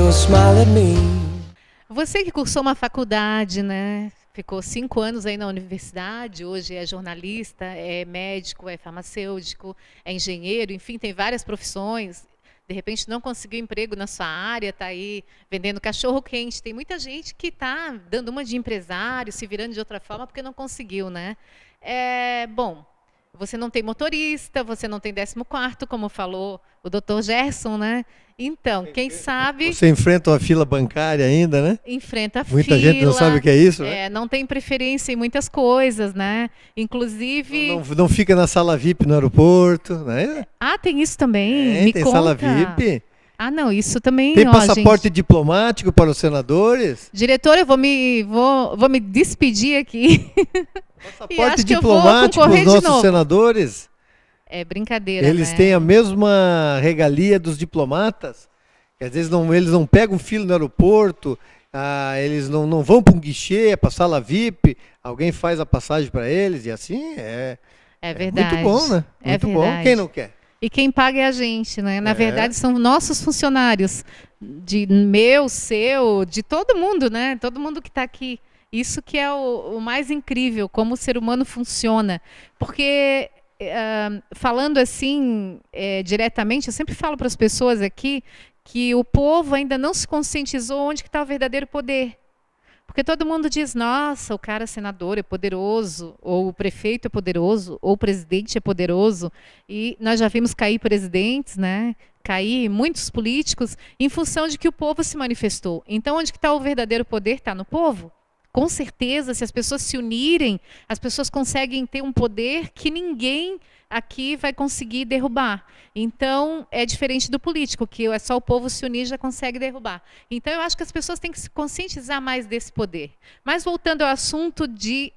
will smile at me. Você que cursou uma faculdade, né? Ficou 5 anos aí na universidade, hoje é jornalista, é médico, é farmacêutico, é engenheiro, enfim, tem várias profissões. De repente não conseguiu emprego na sua área, está aí vendendo cachorro quente. Tem muita gente que está dando uma de empresário, se virando de outra forma porque não conseguiu, né? Bom, você não tem motorista, você não tem 14º, como falou o doutor Gerson, né? Então, quem sabe... Você enfrenta uma fila bancária ainda, né? Enfrenta a Muita fila. gente não sabe o que é isso, né? Não tem preferência em muitas coisas, né? Inclusive... Não fica na sala VIP no aeroporto, né? Tem isso também? Me tem conta. sala VIP. Não, isso também... Tem passaporte gente... diplomático para os senadores. Diretor, eu vou me despedir aqui. Passaporte diplomático para os nossos senadores. É brincadeira, Eles têm a mesma regalia dos diplomatas. Às vezes eles não pegam fila no aeroporto, eles não vão para um guichê, para a sala VIP, alguém faz a passagem para eles e assim é verdade. Muito bom, né? Muito bom. Quem não quer? E quem paga é a gente, né? Na verdade, são nossos funcionários, meu, seu, de todo mundo, né? Todo mundo que está aqui. Isso que é o mais incrível, como o ser humano funciona. Porque... falando assim diretamente, eu sempre falo para as pessoas aqui que o povo ainda não se conscientizou onde que está o verdadeiro poder. Porque todo mundo diz, nossa, o cara senador é poderoso, ou o prefeito é poderoso, ou o presidente é poderoso, e nós já vimos cair presidentes, né? Cair muitos políticos em função de que o povo se manifestou. Então, onde que está o verdadeiro poder? Está no povo. Com certeza, se as pessoas se unirem, as pessoas conseguem ter um poder que ninguém aqui vai conseguir derrubar. Então, é diferente do político, que é só o povo se unir e já consegue derrubar. Então, eu acho que as pessoas têm que se conscientizar mais desse poder. Mas, voltando ao assunto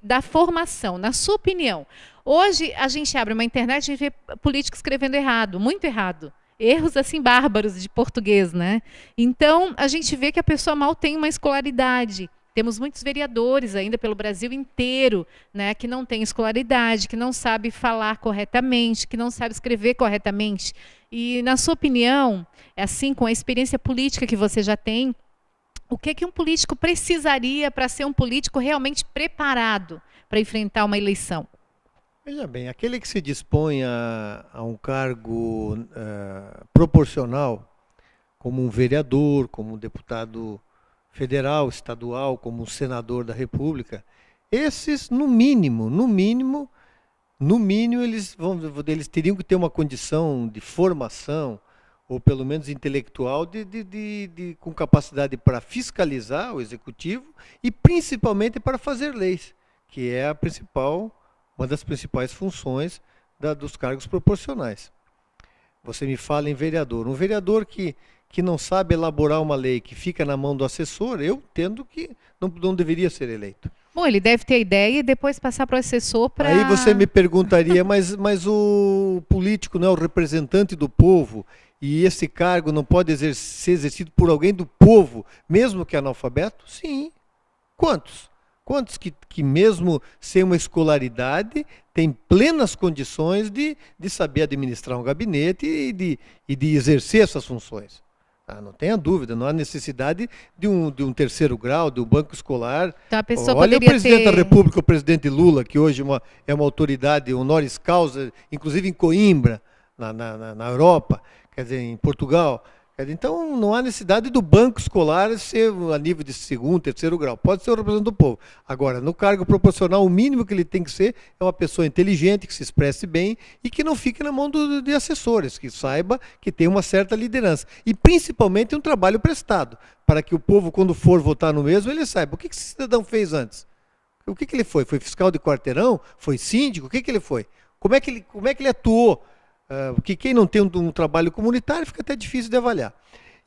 da formação, na sua opinião, hoje a gente abre uma internet e vê político escrevendo errado, muito errado. Erros assim bárbaros de português, né? Então, a gente vê que a pessoa mal tem uma escolaridade. Temos muitos vereadores ainda pelo Brasil inteiro, né, que não têm escolaridade, que não sabe falar corretamente, que não sabe escrever corretamente. E, na sua opinião, assim, com a experiência política que você já tem, o que um político precisaria para ser um político realmente preparado para enfrentar uma eleição? Veja bem, aquele que se dispõe a um cargo proporcional, como um vereador, como um deputado federal, estadual, como um senador da República, esses, no mínimo, eles teriam que ter uma condição de formação, ou pelo menos intelectual, com capacidade para fiscalizar o executivo e principalmente para fazer leis, que é uma das principais funções dos cargos proporcionais. Você me fala em vereador. Um vereador que não sabe elaborar uma lei, que fica na mão do assessor, eu entendo que não deveria ser eleito. Bom, ele deve ter a ideia e depois passar para o assessor para... Aí você me perguntaria, mas o político não é o representante do povo e esse cargo não pode ser exercido por alguém do povo, mesmo que analfabeto? Sim. Quantos? Quantos que mesmo sem uma escolaridade têm plenas condições de saber administrar um gabinete e de exercer essas funções? Não tenha dúvida, não há necessidade de um 3º grau, de um banco escolar. Então a pessoa Olha o presidente ter... da República, o presidente Lula, que hoje é uma autoridade honoris causa, inclusive em Coimbra, na Europa, quer dizer, em Portugal. Então, não há necessidade do banco escolar ser a nível de 2º, 3º grau. Pode ser o representante do povo. Agora, no cargo proporcional, o mínimo que ele tem que ser é uma pessoa inteligente, que se expresse bem e que não fique na mão de assessores, que saiba que tem uma certa liderança. E, principalmente, um trabalho prestado, para que o povo, quando for votar no mesmo, ele saiba o que esse cidadão fez antes. O que ele foi? Foi fiscal de quarteirão? Foi síndico? O que ele foi? Como é que ele atuou? Porque quem não tem um trabalho comunitário fica até difícil de avaliar.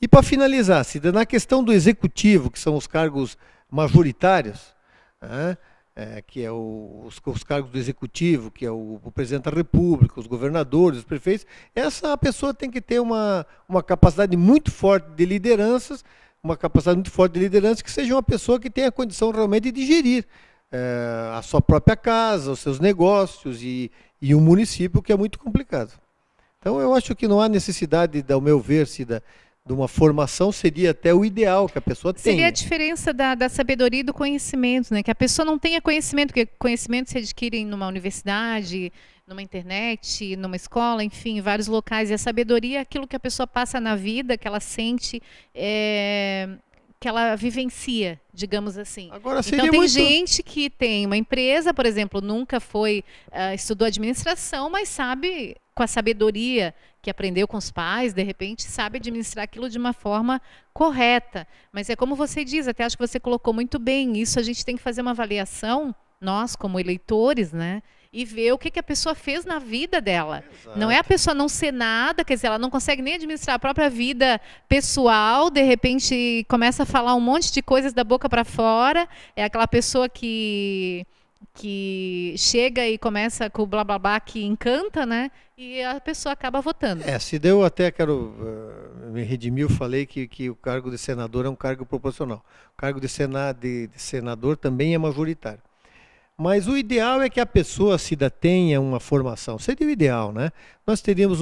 E para finalizar, Cida, na questão do executivo, que são os cargos majoritários, que é os cargos do executivo, que é o presidente da República, os governadores, os prefeitos, essa pessoa tem que ter uma capacidade muito forte de lideranças, que seja uma pessoa que tenha a condição realmente de gerir a sua própria casa, os seus negócios e um município, que é muito complicado. Então, eu acho que não há necessidade, ao meu ver, Cida, de uma formação seria até o ideal que a pessoa tenha. Seria a diferença da sabedoria e do conhecimento, né? Que a pessoa não tenha conhecimento, porque conhecimento se adquire numa universidade, numa internet, numa escola, enfim, em vários locais. E a sabedoria é aquilo que a pessoa passa na vida, que ela sente, que ela vivencia, digamos assim. Agora, seria então tem muito... gente que tem uma empresa, por exemplo, nunca estudou administração, mas sabe, com a sabedoria que aprendeu com os pais, de repente sabe administrar aquilo de uma forma correta. Mas é como você diz, até acho que você colocou muito bem, isso a gente tem que fazer uma avaliação, nós como eleitores, né? E ver o que a pessoa fez na vida dela. Exato. Não é a pessoa não ser nada, quer dizer, ela não consegue nem administrar a própria vida pessoal, de repente começa a falar um monte de coisas da boca para fora, é aquela pessoa que chega e começa com o blá blá blá que encanta, né? E a pessoa acaba votando. Se deu, até quero me redimir, eu falei que o cargo de senador é um cargo proporcional. O cargo de senador também é majoritário. Mas o ideal é que a pessoa tenha uma formação. Seria o ideal, né? Nós teríamos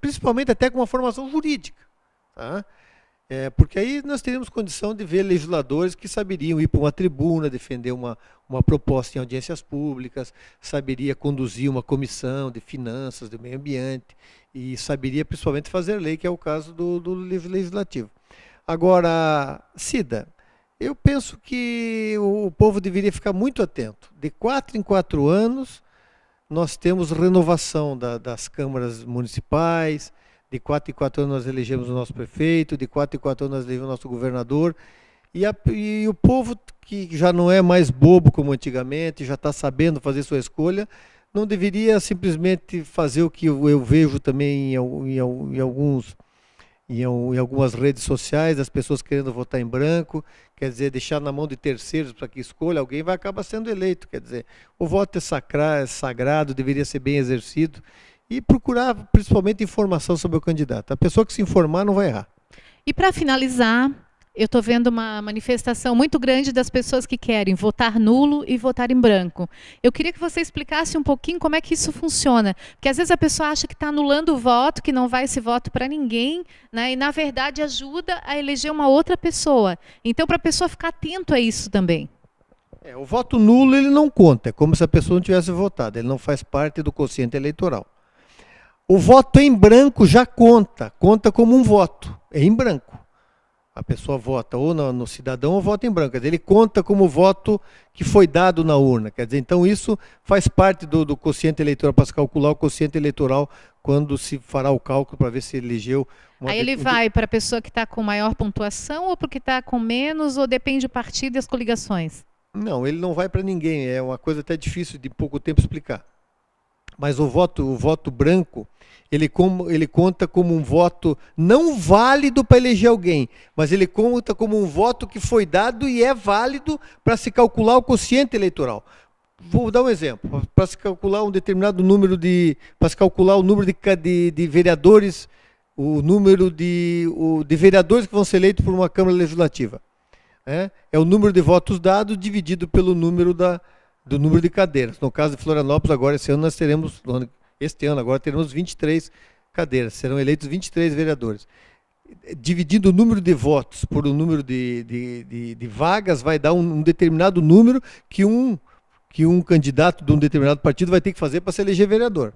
principalmente até com uma formação jurídica, tá? Porque aí nós teríamos condição de ver legisladores que saberiam ir para uma tribuna, defender uma proposta em audiências públicas, saberia conduzir uma comissão de finanças, do meio ambiente, e saberia principalmente fazer lei, que é o caso do legislativo. Agora, Cida, eu penso que o povo deveria ficar muito atento. De 4 em 4 anos, nós temos renovação das câmaras municipais, de 4 em 4 anos nós elegemos o nosso prefeito, de 4 em 4 anos nós elegemos o nosso governador, e o povo que já não é mais bobo como antigamente, já está sabendo fazer sua escolha, não deveria simplesmente fazer o que eu vejo também em algumas redes sociais, as pessoas querendo votar em branco, quer dizer, deixar na mão de terceiros para que escolha, alguém vai acabar sendo eleito. Quer dizer, o voto é sagrado, deveria ser bem exercido, e procurar principalmente informação sobre o candidato. A pessoa que se informar não vai errar. E para finalizar, eu estou vendo uma manifestação muito grande das pessoas que querem votar nulo e votar em branco. Eu queria que você explicasse um pouquinho como é que isso funciona. Porque às vezes a pessoa acha que está anulando o voto, que não vai esse voto para ninguém, né? E na verdade ajuda a eleger uma outra pessoa. Então, para a pessoa ficar atento a isso também. O voto nulo ele não conta, é como se a pessoa não tivesse votado, ele não faz parte do quociente eleitoral. O voto em branco já conta como um voto, é em branco. A pessoa vota ou no cidadão ou vota em branco. Quer dizer, ele conta como voto que foi dado na urna. Quer dizer, então isso faz parte do quociente eleitoral, para se calcular o quociente eleitoral quando se fará o cálculo para ver se elegeu. Aí ele vai para a pessoa que está com maior pontuação ou porque está com menos, ou depende do partido e das coligações? Não, ele não vai para ninguém. É uma coisa até difícil de pouco tempo explicar. Mas o voto branco, ele conta como um voto não válido para eleger alguém, mas ele conta como um voto que foi dado e é válido para se calcular o quociente eleitoral. Vou dar um exemplo. Para se calcular um determinado número para se calcular o número de vereadores, o número de vereadores que vão ser eleitos por uma Câmara Legislativa. É o número de votos dados dividido pelo número do número de cadeiras. No caso de Florianópolis, agora esse ano teremos 23 cadeiras, serão eleitos 23 vereadores. Dividindo o número de votos por o número de vagas, vai dar um determinado número que um candidato de um determinado partido vai ter que fazer para se eleger vereador.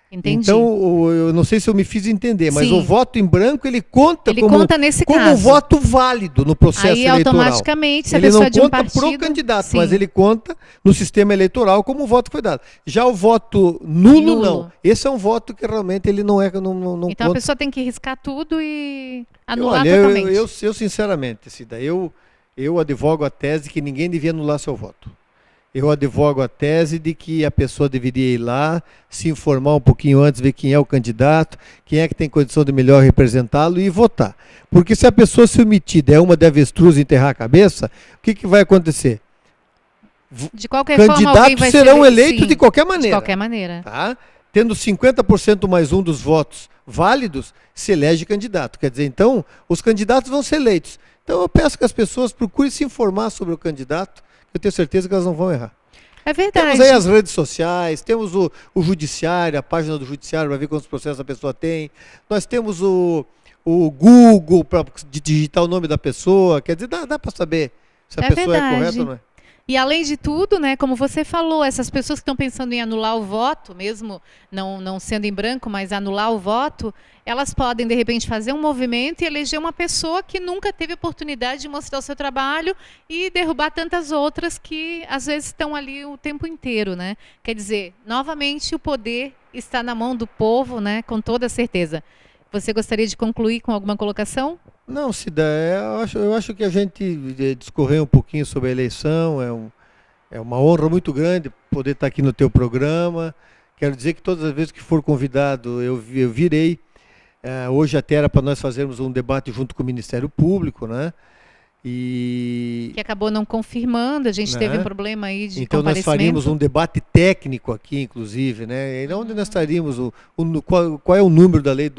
Entendi. Então, eu não sei se eu me fiz entender, mas Sim. O voto em branco, ele conta nesse como caso. Voto válido no processo eleitoral. Automaticamente, se a ele pessoa não de um conta partido... para o candidato, Sim. mas ele conta no sistema eleitoral como o voto que foi dado. Já o voto nulo, não. Esse é um voto que realmente ele não Então conta. A pessoa tem que riscar tudo e anular Olha, totalmente. Eu sinceramente, Cida, eu advogo a tese que ninguém devia anular seu voto. Eu advogo a tese de que a pessoa deveria ir lá, se informar um pouquinho antes, ver quem é o candidato, quem é que tem condição de melhor representá-lo e votar. Porque se a pessoa se omitir, der uma de avestruz e enterrar a cabeça, o que vai acontecer? De qualquer forma, alguém Candidatos vai serão ser... eleitos Sim, de qualquer maneira. De qualquer maneira. Tá? Tendo 50% mais um dos votos válidos, se elege candidato. Quer dizer, então, os candidatos vão ser eleitos. Então, eu peço que as pessoas procurem se informar sobre o candidato. Eu tenho certeza que elas não vão errar. É verdade. Temos aí as redes sociais, temos o judiciário, a página do judiciário para ver quantos processos a pessoa tem. Nós temos o Google para digitar o nome da pessoa. Quer dizer, dá para saber se a pessoa verdade. é correta ou não é. E além de tudo, né, como você falou, essas pessoas que estão pensando em anular o voto, mesmo não sendo em branco, mas anular o voto, elas podem, de repente, fazer um movimento e eleger uma pessoa que nunca teve oportunidade de mostrar o seu trabalho e derrubar tantas outras que, às vezes, estão ali o tempo inteiro, né? Quer dizer, novamente, o poder está na mão do povo, né, com toda certeza. Você gostaria de concluir com alguma colocação? Não, Cida, eu acho que a gente discorrer um pouquinho sobre a eleição é uma honra muito grande poder estar aqui no teu programa. Quero dizer que todas as vezes que for convidado, eu virei. Hoje até era para nós fazermos um debate junto com o Ministério Público, né? Que acabou não confirmando, a gente teve um problema aí de então nós faríamos um debate técnico aqui, inclusive, né? E onde nós estaríamos, qual é o número da lei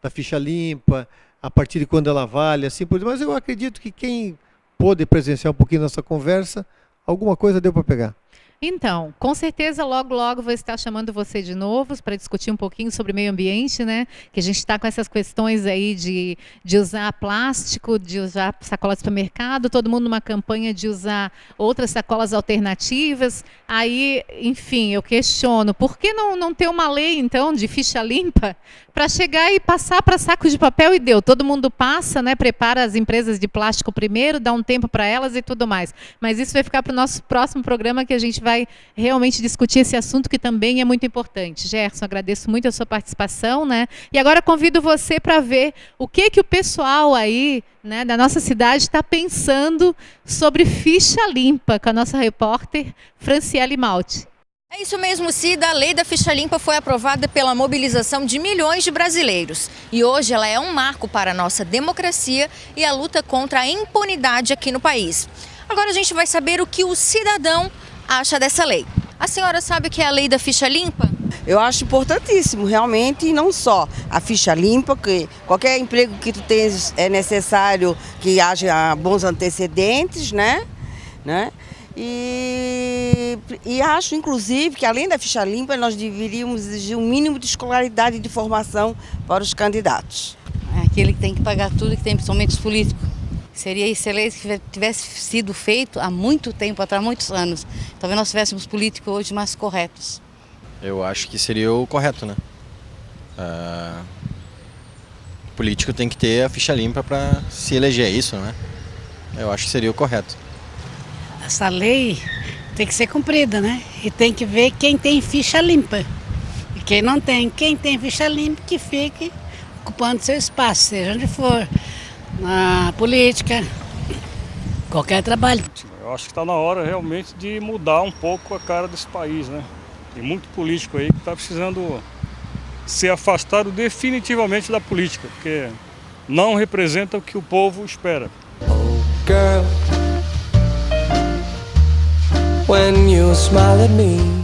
da ficha limpa, a partir de quando ela vale, assim por diante. Mas eu acredito que quem pôde presenciar um pouquinho nossa conversa, alguma coisa deu para pegar. Então, com certeza, logo, logo vou estar chamando você de novo para discutir um pouquinho sobre meio ambiente, né? Que a gente está com essas questões aí de usar plástico, de usar sacolas de supermercado, todo mundo numa campanha de usar outras sacolas alternativas. Aí, enfim, eu questiono, por que não ter uma lei, então, de ficha limpa para chegar e passar para saco de papel e deu? Todo mundo passa, né? Prepara as empresas de plástico primeiro, dá um tempo para elas e tudo mais. Mas isso vai ficar para o nosso próximo programa, que a gente vai realmente discutir esse assunto que também é muito importante. Gerson, agradeço muito a sua participação, né? E agora convido você para ver o que o pessoal aí, né, da nossa cidade está pensando sobre ficha limpa com a nossa repórter Franciele Malte. É isso mesmo, Cida. A lei da ficha limpa foi aprovada pela mobilização de milhões de brasileiros. E hoje ela é um marco para a nossa democracia e a luta contra a impunidade aqui no país. Agora a gente vai saber o que o cidadão acha dessa lei. A senhora sabe o que é a lei da ficha limpa? Eu acho importantíssimo, realmente, e não só a ficha limpa, que qualquer emprego que tu tens é necessário que haja bons antecedentes, né? E acho, inclusive, que além da ficha limpa, nós deveríamos exigir um mínimo de escolaridade e de formação para os candidatos. Aquele que tem que pagar tudo, que tem principalmente os políticos. Seria excelente que tivesse sido feito há muito tempo, há muitos anos. Talvez nós tivéssemos políticos hoje mais corretos. Eu acho que seria o correto, né? O político tem que ter a ficha limpa para se eleger, isso, né? Eu acho que seria o correto. Essa lei tem que ser cumprida, né? E tem que ver quem tem ficha limpa e quem não tem. Quem tem ficha limpa que fique ocupando seu espaço, seja onde for, na política, qualquer trabalho. Eu acho que está na hora realmente de mudar um pouco a cara desse país, né? Tem muito político aí que está precisando ser afastado definitivamente da política, porque não representa o que o povo espera. Oh, girl. When you smile at me